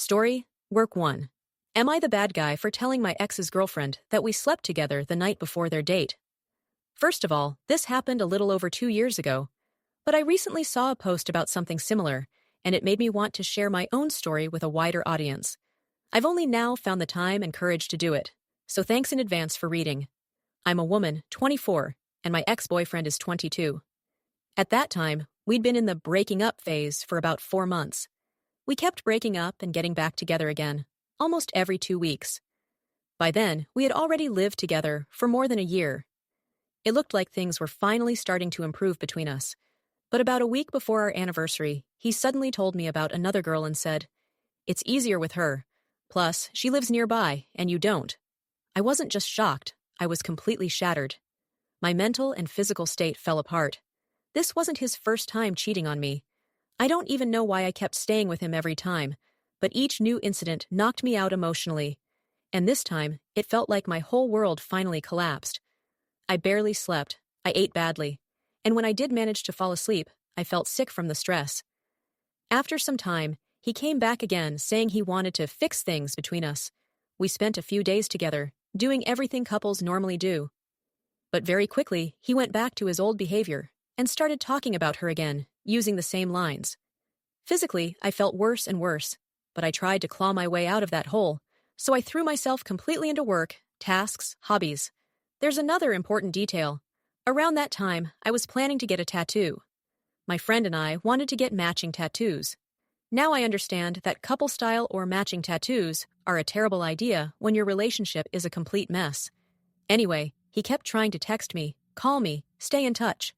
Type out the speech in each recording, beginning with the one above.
Story, Work 1. Am I the bad guy for telling my ex's girlfriend that we slept together the night before their date? First of all, this happened a little over 2 years ago, but I recently saw a post about something similar, and it made me want to share my own story with a wider audience. I've only now found the time and courage to do it, so thanks in advance for reading. I'm a woman, 24, and my ex-boyfriend is 22. At that time, we'd been in the breaking up phase for about 4 months. We kept breaking up and getting back together again, almost every 2 weeks. By then, we had already lived together for more than a year. It looked like things were finally starting to improve between us. But about a week before our anniversary, he suddenly told me about another girl and said, "It's easier with her. Plus, she lives nearby, and you don't." I wasn't just shocked, I was completely shattered. My mental and physical state fell apart. This wasn't his first time cheating on me. I don't even know why I kept staying with him every time, but each new incident knocked me out emotionally. And this time, it felt like my whole world finally collapsed. I barely slept, I ate badly, and when I did manage to fall asleep, I felt sick from the stress. After some time, he came back again saying he wanted to fix things between us. We spent a few days together, doing everything couples normally do. But very quickly, he went back to his old behavior and started talking about her again, using the same lines. Physically, I felt worse and worse, but I tried to claw my way out of that hole, so I threw myself completely into work, tasks, hobbies. There's another important detail. Around that time, I was planning to get a tattoo. My friend and I wanted to get matching tattoos. Now I understand that couple-style or matching tattoos are a terrible idea when your relationship is a complete mess. Anyway, he kept trying to text me, call me, stay in touch.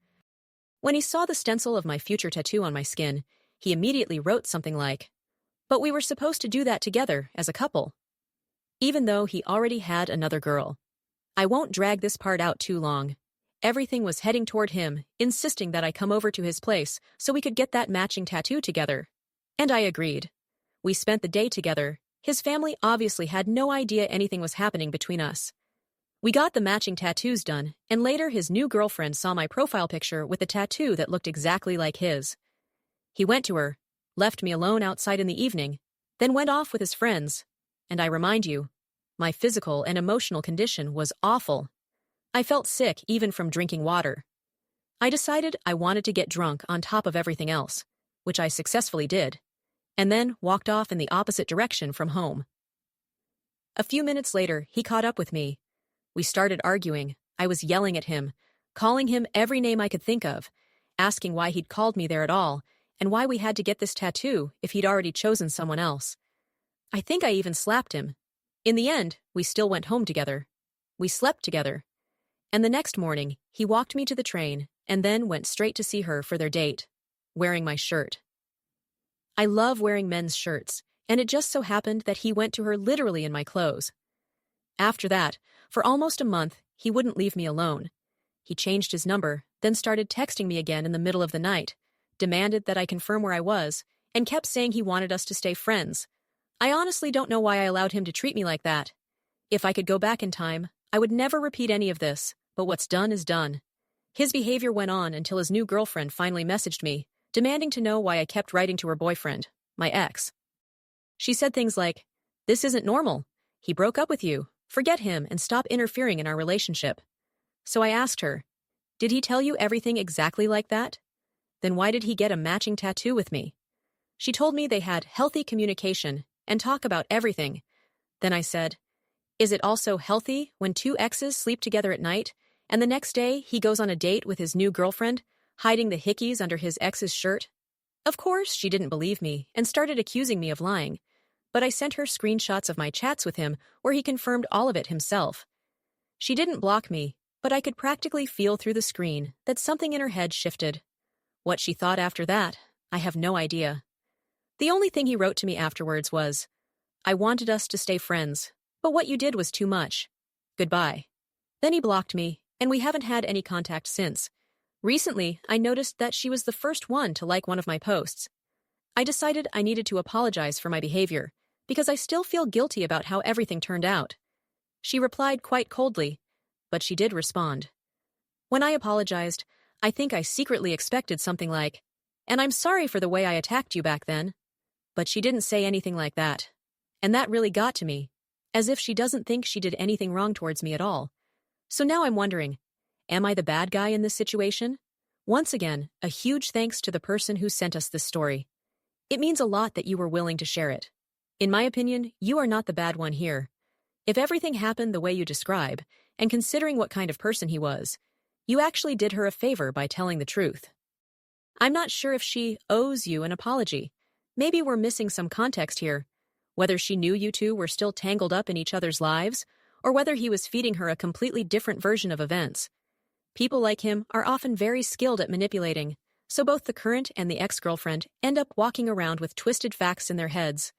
When he saw the stencil of my future tattoo on my skin, he immediately wrote something like, "But we were supposed to do that together as a couple." Even though he already had another girl. I won't drag this part out too long. Everything was heading toward him, insisting that I come over to his place so we could get that matching tattoo together. And I agreed. We spent the day together. His family obviously had no idea anything was happening between us. We got the matching tattoos done, and later his new girlfriend saw my profile picture with a tattoo that looked exactly like his. He went to her, left me alone outside in the evening, then went off with his friends. And I remind you, my physical and emotional condition was awful. I felt sick even from drinking water. I decided I wanted to get drunk on top of everything else, which I successfully did, and then walked off in the opposite direction from home. A few minutes later, he caught up with me. We started arguing. I was yelling at him, calling him every name I could think of, asking why he'd called me there at all, and why we had to get this tattoo if he'd already chosen someone else. I think I even slapped him. In the end, we still went home together. We slept together. And the next morning, he walked me to the train and then went straight to see her for their date, wearing my shirt. I love wearing men's shirts, and it just so happened that he went to her literally in my clothes. After that, for almost a month, he wouldn't leave me alone. He changed his number, then started texting me again in the middle of the night, demanded that I confirm where I was, and kept saying he wanted us to stay friends. I honestly don't know why I allowed him to treat me like that. If I could go back in time, I would never repeat any of this, but what's done is done. His behavior went on until his new girlfriend finally messaged me, demanding to know why I kept writing to her boyfriend, my ex. She said things like, "This isn't normal. He broke up with you. Forget him and stop interfering in our relationship." So I asked her, "Did he tell you everything exactly like that? Then why did he get a matching tattoo with me?" She told me they had healthy communication and talk about everything. Then I said, "Is it also healthy when 2 exes sleep together at night, and the next day he goes on a date with his new girlfriend, hiding the hickeys under his ex's shirt?" Of course, she didn't believe me and started accusing me of lying, but I sent her screenshots of my chats with him where he confirmed all of it himself. She didn't block me, but I could practically feel through the screen that something in her head shifted. What she thought after that, I have no idea. The only thing he wrote to me afterwards was, "I wanted us to stay friends, but what you did was too much. Goodbye." Then he blocked me, and we haven't had any contact since. Recently, I noticed that she was the first one to like one of my posts. I decided I needed to apologize for my behavior, because I still feel guilty about how everything turned out. She replied quite coldly, but she did respond. When I apologized, I think I secretly expected something like, "And I'm sorry for the way I attacked you back then." But she didn't say anything like that, And that really got to me, as if she doesn't think she did anything wrong towards me at all. So now I'm wondering, am I the bad guy in this situation? Once again, a huge thanks to the person who sent us this story. It means a lot that you were willing to share it. In my opinion, you are not the bad one here. If everything happened the way you describe, and considering what kind of person he was, you actually did her a favor by telling the truth. I'm not sure if she owes you an apology. Maybe we're missing some context here. Whether she knew you two were still tangled up in each other's lives, or whether he was feeding her a completely different version of events. People like him are often very skilled at manipulating, so both the current and the ex-girlfriend end up walking around with twisted facts in their heads.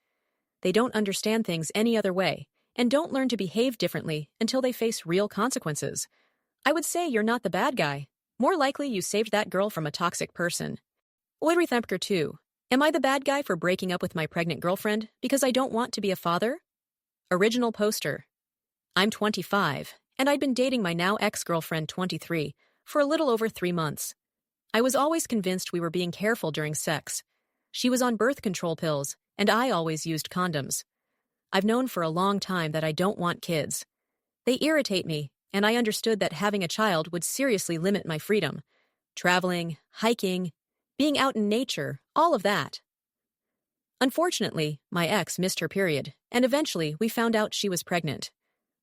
They don't understand things any other way, and don't learn to behave differently until they face real consequences. I would say you're not the bad guy. More likely you saved that girl from a toxic person. Oirithempker 2. Am I the bad guy for breaking up with my pregnant girlfriend because I don't want to be a father? Original poster. I'm 25, and I'd been dating my now ex-girlfriend 23 for a little over 3 months. I was always convinced we were being careful during sex. She was on birth control pills, and I always used condoms. I've known for a long time that I don't want kids. They irritate me, and I understood that having a child would seriously limit my freedom. Traveling, hiking, being out in nature, all of that. Unfortunately, my ex missed her period, and eventually we found out she was pregnant.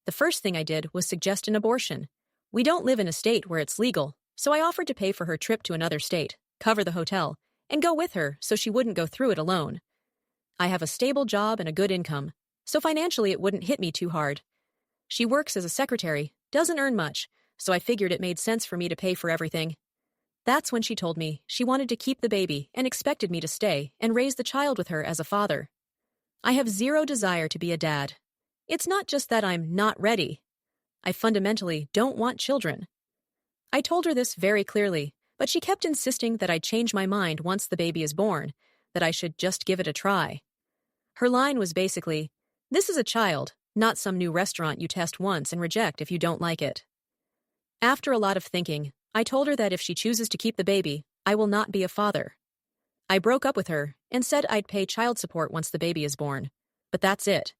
The first thing I did was suggest an abortion. We don't live in a state where it's legal, so I offered to pay for her trip to another state, cover the hotel, and go with her so she wouldn't go through it alone. I have a stable job and a good income, so financially it wouldn't hit me too hard. She works as a secretary, doesn't earn much, so I figured it made sense for me to pay for everything. That's when she told me she wanted to keep the baby and expected me to stay and raise the child with her as a father. I have zero desire to be a dad. It's not just that I'm not ready. I fundamentally don't want children. I told her this very clearly, but she kept insisting that I'd change my mind once the baby is born, that I should just give it a try. Her line was basically, "This is a child, not some new restaurant you test once and reject if you don't like it." After a lot of thinking, I told her that if she chooses to keep the baby, I will not be a father. I broke up with her and said I'd pay child support once the baby is born. But that's it.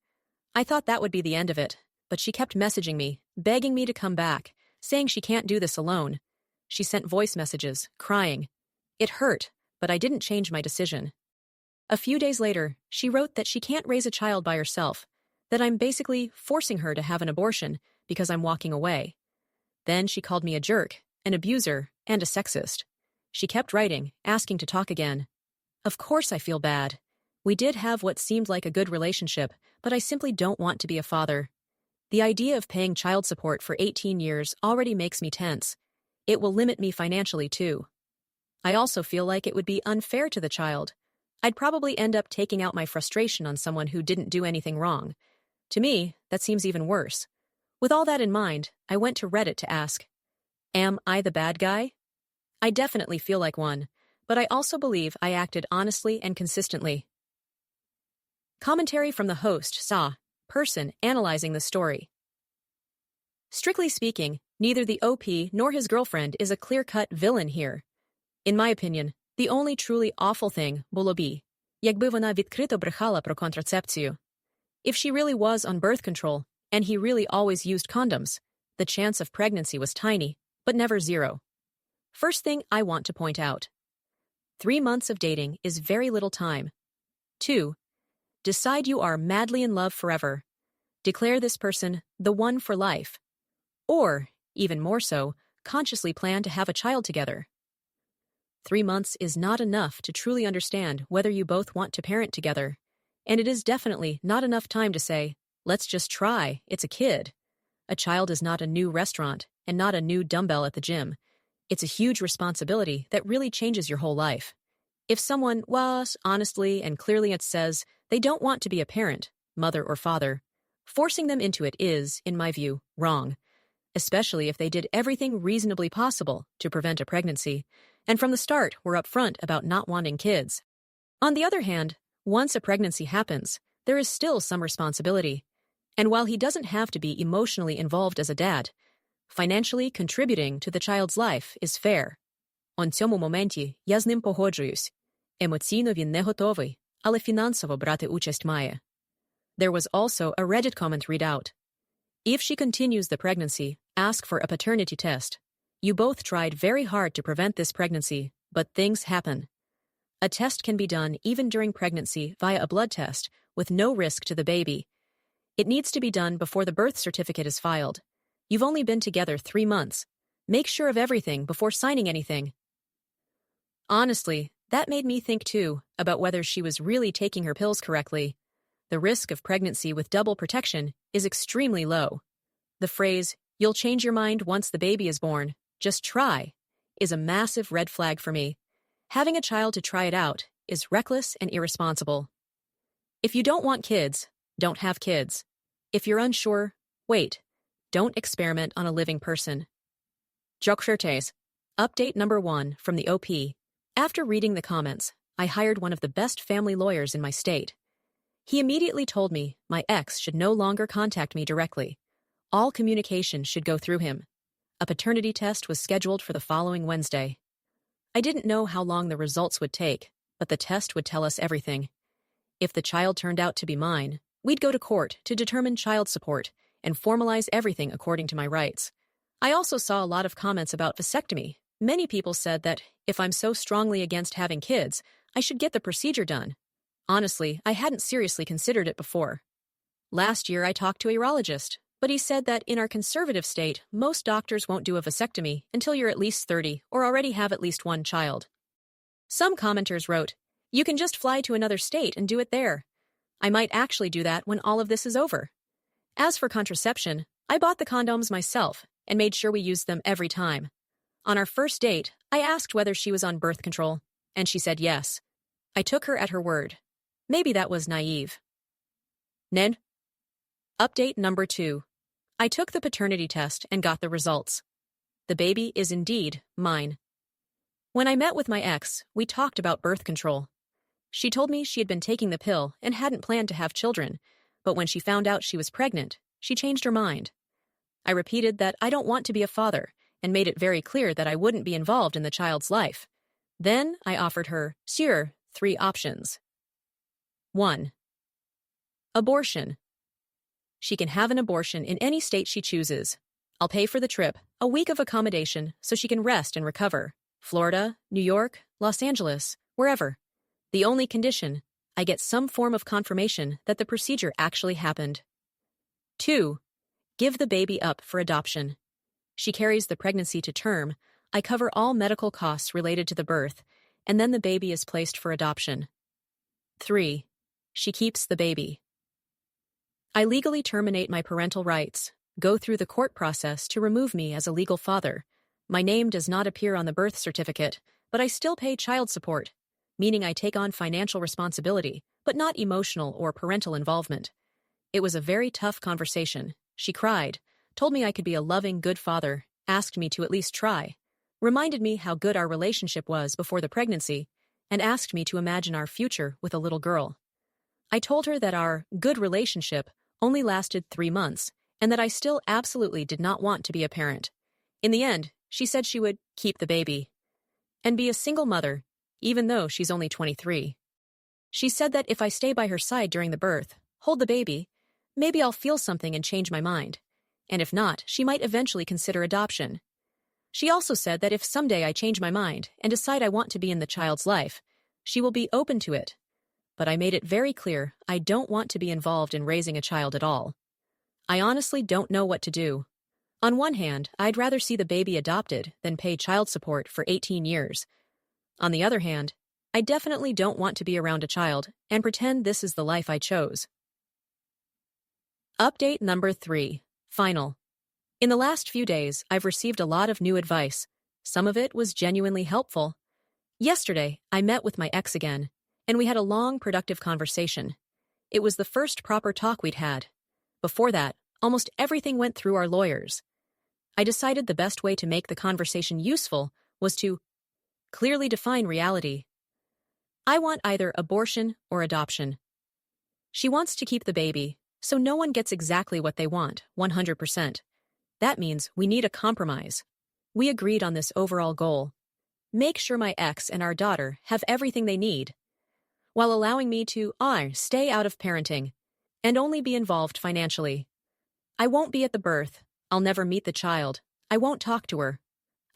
I thought that would be the end of it, but she kept messaging me, begging me to come back, saying she can't do this alone. She sent voice messages, crying. It hurt, but I didn't change my decision. A few days later, she wrote that she can't raise a child by herself, that I'm basically forcing her to have an abortion because I'm walking away. Then she called me a jerk, an abuser, and a sexist. She kept writing, asking to talk again. Of course I feel bad. We did have what seemed like a good relationship, but I simply don't want to be a father. The idea of paying child support for 18 years already makes me tense. It will limit me financially, too. I also feel like it would be unfair to the child. I'd probably end up taking out my frustration on someone who didn't do anything wrong. To me, that seems even worse. With all that in mind, I went to Reddit to ask, am I the bad guy? I definitely feel like one, but I also believe I acted honestly and consistently. Commentary from the host, person analyzing the story. Strictly speaking, neither the OP nor his girlfriend is a clear-cut villain here. In my opinion, the only truly awful thing було б, якби вона відкрито брехала про контрацепцію. If she really was on birth control, and he really always used condoms, the chance of pregnancy was tiny, but never zero. First thing I want to point out. 3 months of dating is very little time. 2. Decide you are madly in love forever. Declare this person the one for life. Or, even more so, consciously plan to have a child together. 3 months is not enough to truly understand whether you both want to parent together. And it is definitely not enough time to say, let's just try, it's a kid. A child is not a new restaurant and not a new dumbbell at the gym. It's a huge responsibility that really changes your whole life. If someone was, honestly and clearly it says, they don't want to be a parent, mother or father, forcing them into it is, in my view, wrong. Especially if they did everything reasonably possible to prevent a pregnancy, and from the start were upfront about not wanting kids. On the other hand, once a pregnancy happens, there is still some responsibility. And while he doesn't have to be emotionally involved as a dad, financially contributing to the child's life is fair. У цьому моменті я з ним погоджуюсь. Емоційно він не готовий, але фінансово брати участь має. There was also a Reddit comment read out. If she continues the pregnancy, ask for a paternity test. You both tried very hard to prevent this pregnancy, but things happen. A test can be done even during pregnancy via a blood test, with no risk to the baby. It needs to be done before the birth certificate is filed. You've only been together 3 months. Make sure of everything before signing anything. Honestly, that made me think too about whether she was really taking her pills correctly. The risk of pregnancy with double protection is extremely low. The phrase, "You'll change your mind once the baby is born, just try," is a massive red flag for me. Having a child to try it out is reckless and irresponsible. If you don't want kids, don't have kids. If you're unsure, wait. Don't experiment on a living person. Toxicrelationships. Update number 1 from the OP. After reading the comments, I hired one of the best family lawyers in my state. He immediately told me my ex should no longer contact me directly. All communication should go through him. A paternity test was scheduled for the following Wednesday. I didn't know how long the results would take, but the test would tell us everything. If the child turned out to be mine, we'd go to court to determine child support and formalize everything according to my rights. I also saw a lot of comments about vasectomy. Many people said that if I'm so strongly against having kids, I should get the procedure done. Honestly, I hadn't seriously considered it before. Last year I talked to a urologist, but he said that in our conservative state, most doctors won't do a vasectomy until you're at least 30 or already have at least one child. Some commenters wrote, "You can just fly to another state and do it there. I might actually do that when all of this is over." As for contraception, I bought the condoms myself and made sure we used them every time. On our first date, I asked whether she was on birth control, and she said yes. I took her at her word. Maybe that was naive. Ned? Update number 2. I took the paternity test and got the results. The baby is indeed mine. When I met with my ex, we talked about birth control. She told me she had been taking the pill and hadn't planned to have children, but when she found out she was pregnant, she changed her mind. I repeated that I don't want to be a father and made it very clear that I wouldn't be involved in the child's life. Then I offered her, 3 options. 1. Abortion. She can have an abortion in any state she chooses. I'll pay for the trip, a week of accommodation, so she can rest and recover. Florida, New York, Los Angeles, wherever. The only condition, I get some form of confirmation that the procedure actually happened. 2. Give the baby up for adoption. She carries the pregnancy to term. I cover all medical costs related to the birth, and then the baby is placed for adoption. 3. She keeps the baby. I legally terminate my parental rights, go through the court process to remove me as a legal father. My name does not appear on the birth certificate, but I still pay child support, meaning I take on financial responsibility, but not emotional or parental involvement. It was a very tough conversation. She cried, told me I could be a loving, good father, asked me to at least try, reminded me how good our relationship was before the pregnancy, and asked me to imagine our future with a little girl. I told her that our good relationship only lasted 3 months, and that I still absolutely did not want to be a parent. In the end, she said she would keep the baby and be a single mother, even though she's only 23. She said that if I stay by her side during the birth, hold the baby, maybe I'll feel something and change my mind, and if not, she might eventually consider adoption. She also said that if someday I change my mind and decide I want to be in the child's life, she will be open to it. But I made it very clear I don't want to be involved in raising a child at all. I honestly don't know what to do. On one hand, I'd rather see the baby adopted than pay child support for 18 years. On the other hand, I definitely don't want to be around a child and pretend this is the life I chose. Update number 3. Final. In the last few days, I've received a lot of new advice. Some of it was genuinely helpful. Yesterday, I met with my ex again, and we had a long, productive conversation. It was the first proper talk we'd had. Before that, almost everything went through our lawyers. I decided the best way to make the conversation useful was to clearly define reality. I want either abortion or adoption. She wants to keep the baby, so no one gets exactly what they want, 100%. That means we need a compromise. We agreed on this overall goal. Make sure my ex and our daughter have everything they need, while allowing me to stay out of parenting. and only be involved financially. I won't be at the birth. I'll never meet the child. I won't talk to her.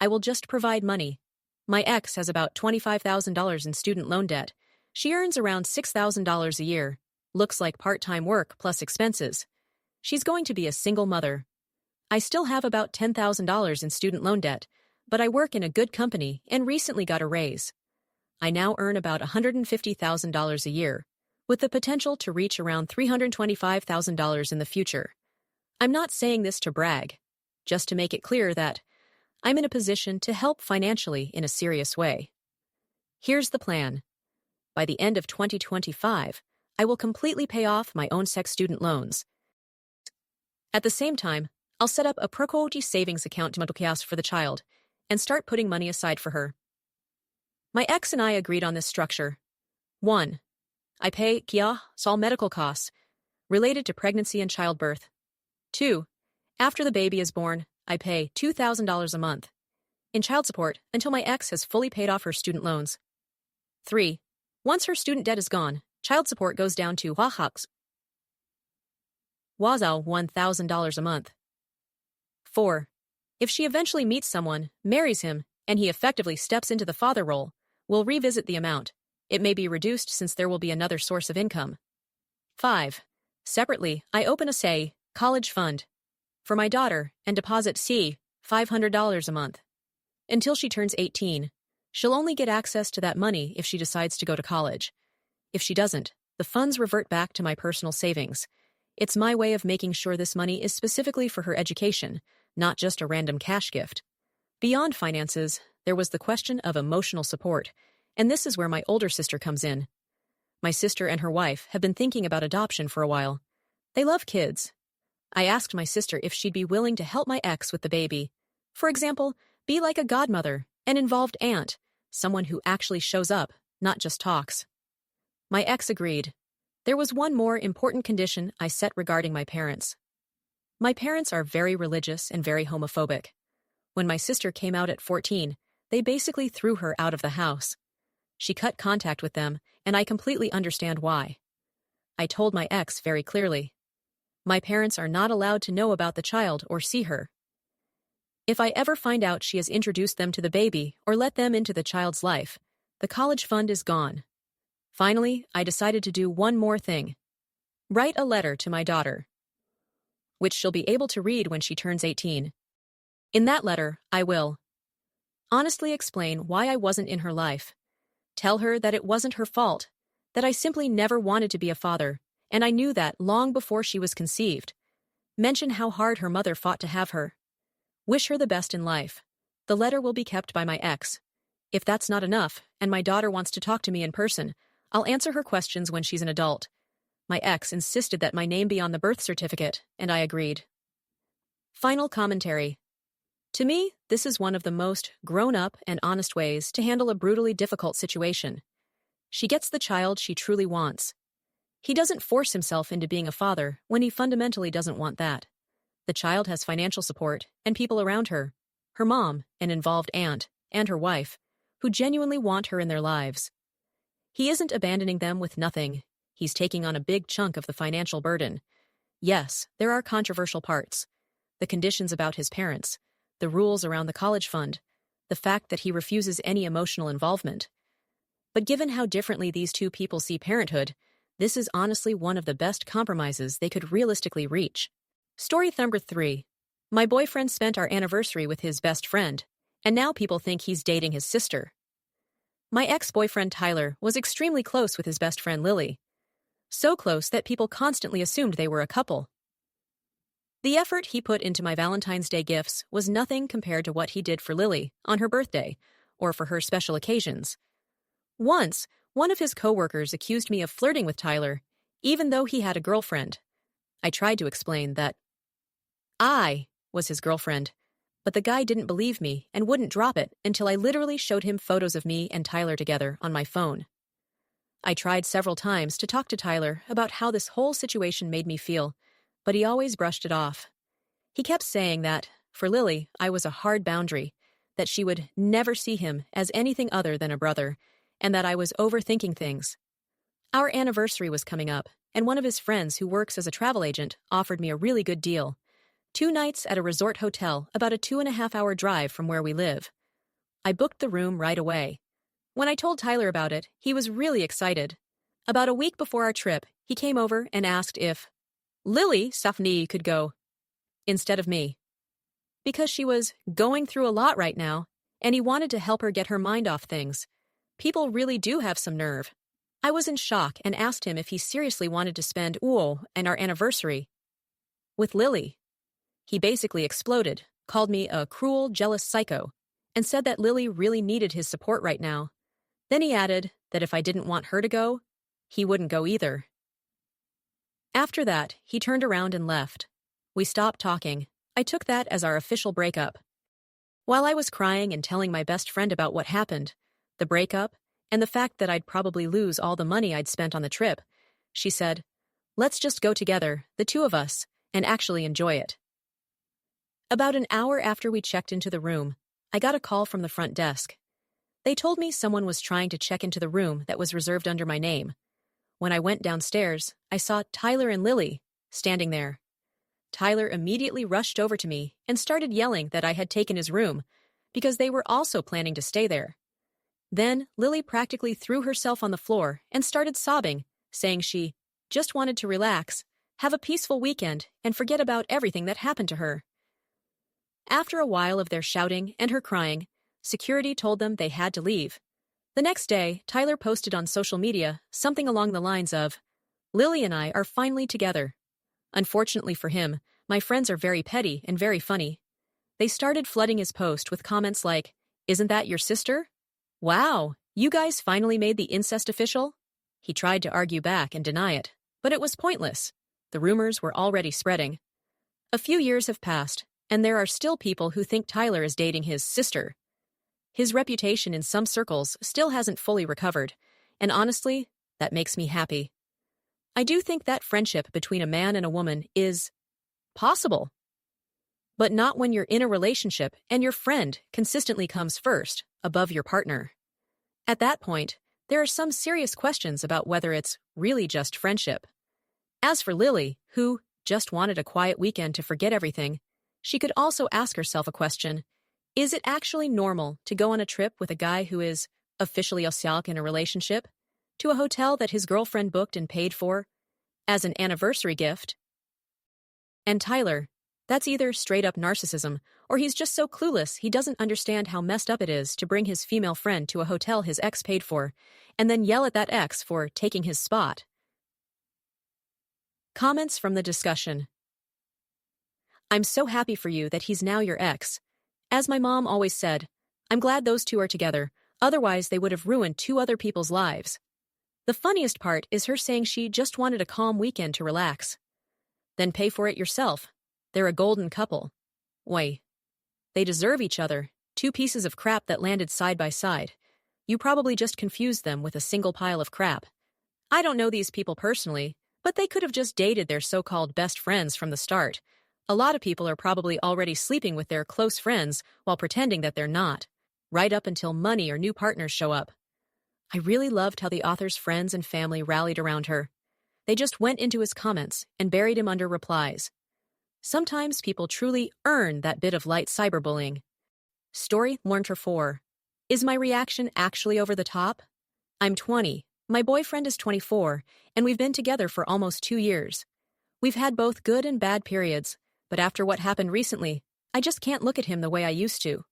I will just provide money. My ex has about $25,000 in student loan debt. She earns around $6,000 a year. Looks like part-time work plus expenses. She's going to be a single mother. I still have about $10,000 in student loan debt, but I work in a good company and recently got a raise. I now earn about $150,000 a year, with the potential to reach around $325,000 in the future. I'm not saying this to brag, just to make it clear that I'm in a position to help financially in a serious way. Here's the plan. By the end of 2025, I will completely pay off my own sex student loans. At the same time, I'll set up a Procoji savings account for the child and start putting money aside for her. My ex and I agreed on this structure. 1. I pay all medical costs related to pregnancy and childbirth. 2. After the baby is born, I pay $2,000 a month in child support until my ex has fully paid off her student loans. 3. Once her student debt is gone, child support goes down to $1,000 a month. 4. If she eventually meets someone, marries him, and he effectively steps into the father role, we'll revisit the amount. It may be reduced since there will be another source of income. 5. Separately, I open a college fund for my daughter and deposit $500 a month. Until she turns 18, she'll only get access to that money if she decides to go to college. If she doesn't, the funds revert back to my personal savings. It's my way of making sure this money is specifically for her education, not just a random cash gift. Beyond finances, there was the question of emotional support, and this is where my older sister comes in. My sister and her wife have been thinking about adoption for a while. They love kids. I asked my sister if she'd be willing to help my ex with the baby. For example, be like a godmother, an involved aunt, someone who actually shows up, not just talks. My ex agreed. There was one more important condition I set regarding my parents. My parents are very religious and very homophobic. When my sister came out at 14, they basically threw her out of the house. She cut contact with them, and I completely understand why. I told my ex very clearly. My parents are not allowed to know about the child or see her. If I ever find out she has introduced them to the baby or let them into the child's life, the college fund is gone. Finally, I decided to do one more thing. Write a letter to my daughter, which she'll be able to read when she turns 18. In that letter, I will honestly explain why I wasn't in her life. Tell her that it wasn't her fault, that I simply never wanted to be a father, and I knew that long before she was conceived. Mention how hard her mother fought to have her. Wish her the best in life. The letter will be kept by my ex. If that's not enough, and my daughter wants to talk to me in person, I'll answer her questions when she's an adult. My ex insisted that my name be on the birth certificate, and I agreed. Final commentary. To me, this is one of the most grown-up and honest ways to handle a brutally difficult situation. She gets the child she truly wants. He doesn't force himself into being a father when he fundamentally doesn't want that. The child has financial support and people around her, her mom, an involved aunt, and her wife, who genuinely want her in their lives. He isn't abandoning them with nothing. He's taking on a big chunk of the financial burden. Yes, there are controversial parts. The conditions about his parents, the rules around the college fund, the fact that he refuses any emotional involvement. But given how differently these two people see parenthood, this is honestly one of the best compromises they could realistically reach. Story number 3. My boyfriend spent our anniversary with his best friend, and now people think he's dating his sister. My ex-boyfriend Tyler was extremely close with his best friend Lily. So close that people constantly assumed they were a couple. The effort he put into my Valentine's Day gifts was nothing compared to what he did for Lily on her birthday or for her special occasions. Once, one of his coworkers accused me of flirting with Tyler, even though he had a girlfriend. I tried to explain that I was his girlfriend, but the guy didn't believe me and wouldn't drop it until I literally showed him photos of me and Tyler together on my phone. I tried several times to talk to Tyler about how this whole situation made me feel, but he always brushed it off. He kept saying that, for Lily, I was a hard boundary, that she would never see him as anything other than a brother, and that I was overthinking things. Our anniversary was coming up, and one of his friends who works as a travel agent offered me a really good deal. 2 nights at a resort hotel about a 2.5 hour drive from where we live. I booked the room right away. When I told Tyler about it, he was really excited. About a week before our trip, he came over and asked if Lily Safni could go instead of me, because she was going through a lot right now, and he wanted to help her get her mind off things. People really do have some nerve. I was in shock and asked him if he seriously wanted to spend and our anniversary with Lily. He basically exploded, called me a cruel, jealous psycho, and said that Lily really needed his support right now. Then he added that if I didn't want her to go, he wouldn't go either. After that, he turned around and left. We stopped talking. I took that as our official breakup. While I was crying and telling my best friend about what happened, the breakup, and the fact that I'd probably lose all the money I'd spent on the trip, she said, "Let's just go together, the two of us, and actually enjoy it." About an hour after we checked into the room, I got a call from the front desk. They told me someone was trying to check into the room that was reserved under my name. When I went downstairs, I saw Tyler and Lily standing there. Tyler immediately rushed over to me and started yelling that I had taken his room, because they were also planning to stay there. Then Lily practically threw herself on the floor and started sobbing, saying she just wanted to relax, have a peaceful weekend, and forget about everything that happened to her. After a while of their shouting and her crying, security told them they had to leave. The next day, Tyler posted on social media something along the lines of, "Lily and I are finally together." Unfortunately for him, my friends are very petty and very funny. They started flooding his post with comments like, "Isn't that your sister? Wow, you guys finally made the incest official?" He tried to argue back and deny it, but it was pointless. The rumors were already spreading. A few years have passed, and there are still people who think Tyler is dating his sister. His reputation in some circles still hasn't fully recovered, and honestly, that makes me happy. I do think that friendship between a man and a woman is possible, but not when you're in a relationship and your friend consistently comes first, above your partner. At that point, there are some serious questions about whether it's really just friendship. As for Lily, who just wanted a quiet weekend to forget everything, she could also ask herself a question. Is it actually normal to go on a trip with a guy who is officially in a relationship, to a hotel that his girlfriend booked and paid for, as an anniversary gift? And Tyler, that's either straight-up narcissism, or he's just so clueless he doesn't understand how messed up it is to bring his female friend to a hotel his ex paid for, and then yell at that ex for taking his spot. Comments from the discussion. I'm so happy for you that he's now your ex. As my mom always said, I'm glad those two are together, otherwise they would have ruined 2 other people's lives. The funniest part is her saying she just wanted a calm weekend to relax. Then pay for it yourself. They're a golden couple. Why? They deserve each other, 2 pieces of crap that landed side by side. You probably just confused them with a single pile of crap. I don't know these people personally, but they could have just dated their so-called best friends from the start. A lot of people are probably already sleeping with their close friends while pretending that they're not, right up until money or new partners show up. I really loved how the author's friends and family rallied around her. They just went into his comments and buried him under replies. Sometimes people truly earn that bit of light cyberbullying. Story 4. Is my reaction actually over the top? I'm 20, my boyfriend is 24, and we've been together for almost 2 years. We've had both good and bad periods, but after what happened recently, I just can't look at him the way I used to.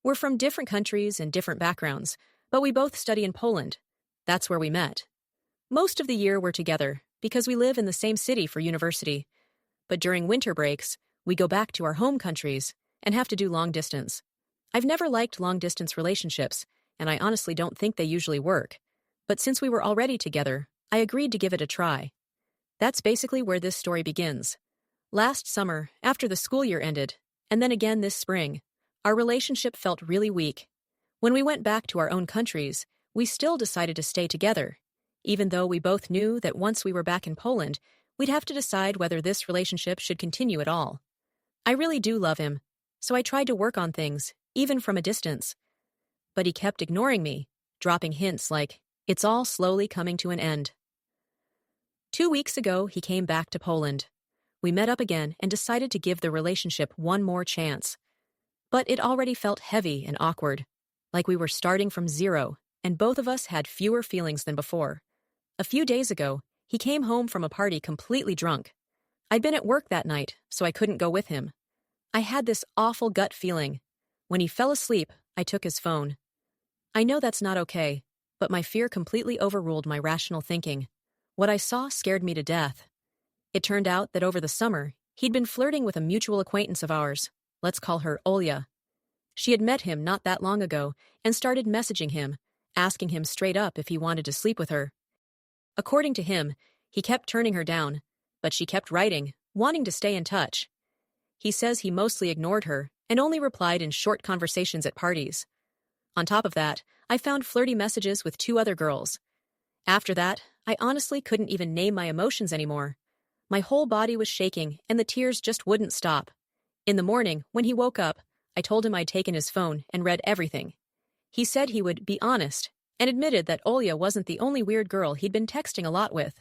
We're from different countries and different backgrounds, but we both study in Poland. That's where we met. Most of the year we're together, because we live in the same city for university. But during winter breaks, we go back to our home countries and have to do long distance. I've never liked long-distance relationships, and I honestly don't think they usually work. But since we were already together, I agreed to give it a try. That's basically where this story begins. Last summer, after the school year ended, and then again this spring, our relationship felt really weak. When we went back to our own countries, we still decided to stay together, even though we both knew that once we were back in Poland, we'd have to decide whether this relationship should continue at all. I really do love him, so I tried to work on things, even from a distance. But he kept ignoring me, dropping hints like, "It's all slowly coming to an end." 2 weeks ago, he came back to Poland. We met up again and decided to give the relationship one more chance. But it already felt heavy and awkward, like we were starting from zero, and both of us had fewer feelings than before. A few days ago, he came home from a party completely drunk. I'd been at work that night, so I couldn't go with him. I had this awful gut feeling. When he fell asleep, I took his phone. I know that's not okay, but my fear completely overruled my rational thinking. What I saw scared me to death. It turned out that over the summer, he'd been flirting with a mutual acquaintance of ours. Let's call her Olya. She had met him not that long ago and started messaging him, asking him straight up if he wanted to sleep with her. According to him, he kept turning her down, but she kept writing, wanting to stay in touch. He says he mostly ignored her and only replied in short conversations at parties. On top of that, I found flirty messages with 2 other girls. After that, I honestly couldn't even name my emotions anymore. My whole body was shaking and the tears just wouldn't stop. In the morning, when he woke up, I told him I'd taken his phone and read everything. He said he would be honest and admitted that Olya wasn't the only weird girl he'd been texting a lot with.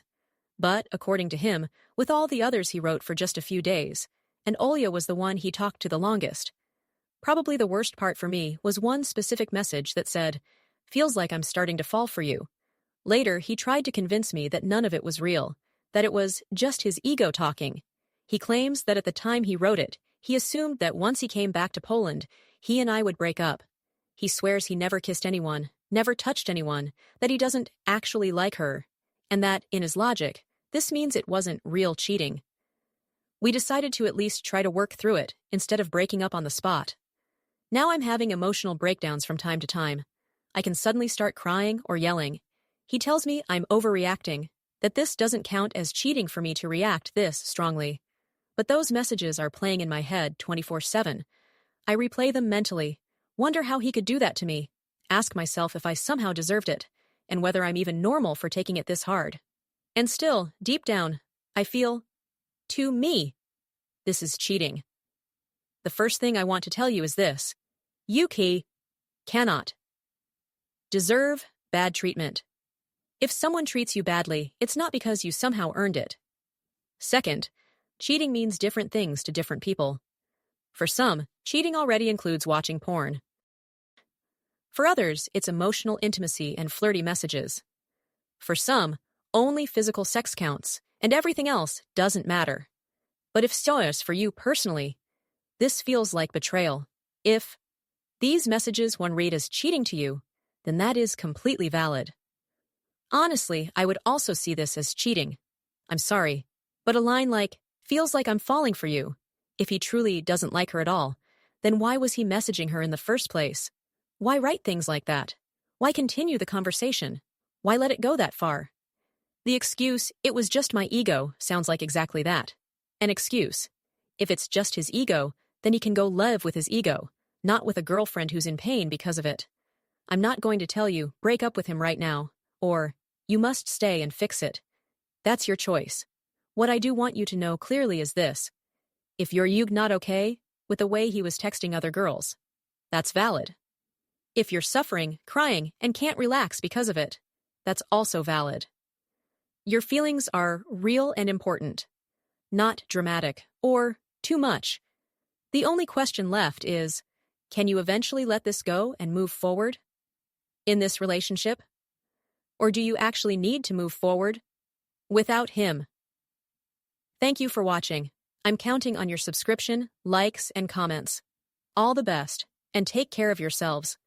But, according to him, with all the others he wrote for just a few days, and Olya was the one he talked to the longest. Probably the worst part for me was one specific message that said, "Feels like I'm starting to fall for you." Later, he tried to convince me that none of it was real, that it was just his ego talking. He claims that at the time he wrote it, he assumed that once he came back to Poland, he and I would break up. He swears he never kissed anyone, never touched anyone, that he doesn't actually like her, and that, in his logic, this means it wasn't real cheating. We decided to at least try to work through it, instead of breaking up on the spot. Now I'm having emotional breakdowns from time to time. I can suddenly start crying or yelling. He tells me I'm overreacting, that this doesn't count as cheating for me to react this strongly. But those messages are playing in my head 24/7. I replay them mentally, wonder how he could do that to me, ask myself if I somehow deserved it, and whether I'm even normal for taking it this hard. And still, deep down, I feel, to me, this is cheating. The first thing I want to tell you is this. You cannot deserve bad treatment. If someone treats you badly, it's not because you somehow earned it. Second, cheating means different things to different people. For some, cheating already includes watching porn. For others, it's emotional intimacy and flirty messages. For some, only physical sex counts, and everything else doesn't matter. But if so is for you personally, this feels like betrayal. If these messages one read as cheating to you, then that is completely valid. Honestly, I would also see this as cheating. I'm sorry, but a line like, "Feels like I'm falling for you," if he truly doesn't like her at all, then why was he messaging her in the first place? Why write things like that? Why continue the conversation? Why let it go that far? The excuse, "It was just my ego," sounds like exactly that. An excuse. If it's just his ego, then he can go live with his ego, not with a girlfriend who's in pain because of it. I'm not going to tell you, break up with him right now, or, you must stay and fix it. That's your choice. What I do want you to know clearly is this. If you're not okay with the way he was texting other girls, that's valid. If you're suffering, crying, and can't relax because of it, that's also valid. Your feelings are real and important, not dramatic or too much. The only question left is, can you eventually let this go and move forward in this relationship? Or do you actually need to move forward without him? Thank you for watching. I'm counting on your subscription, likes, and comments. All the best, and take care of yourselves.